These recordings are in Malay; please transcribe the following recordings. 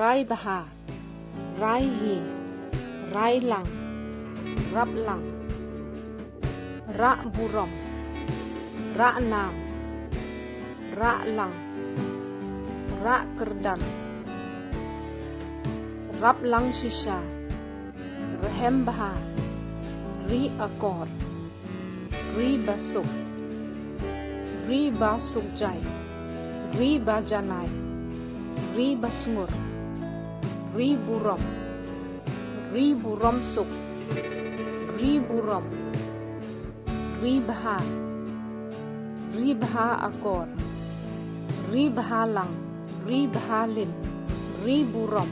rai baha, rai hi, rai lang, rap lang, ra burom, ra nam, ra lang, ra kerdan, rap lang shisha, rehem baha, ri akor, ri basuk, ri basuk jai, ri bajanai, ri basngur, ri burom suk, ri burom, ri baha akor, ri baha lang, ri baha lin, ri burom,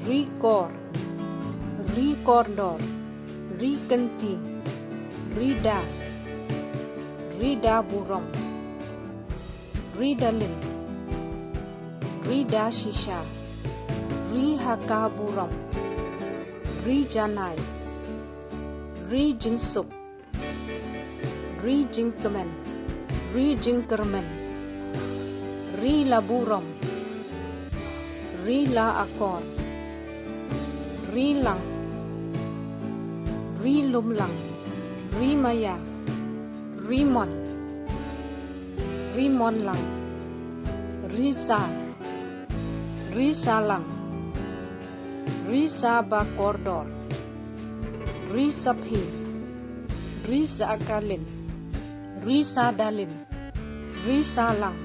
ri kor dor, ri kenti, ri da burom, ri da lin, ri da shisha, ri haka burom, ri janai, ri jingsuk, ri jingkemen, ri jingkermen, ri la burom, ri la akor, ri lang, ri lum lang, ri maya, ri mon lang, ri sa lang, ri sa ba kordor, ri sa phi, ri sa akalin, ri sa dalin, ri sa lang,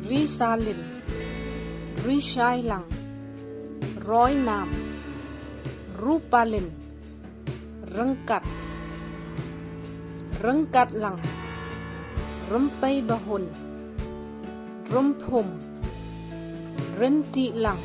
ri sa lin, ri shai lang, roi nam, rupalin, rengkat lang, rempai bahun, rumpum, renti lang,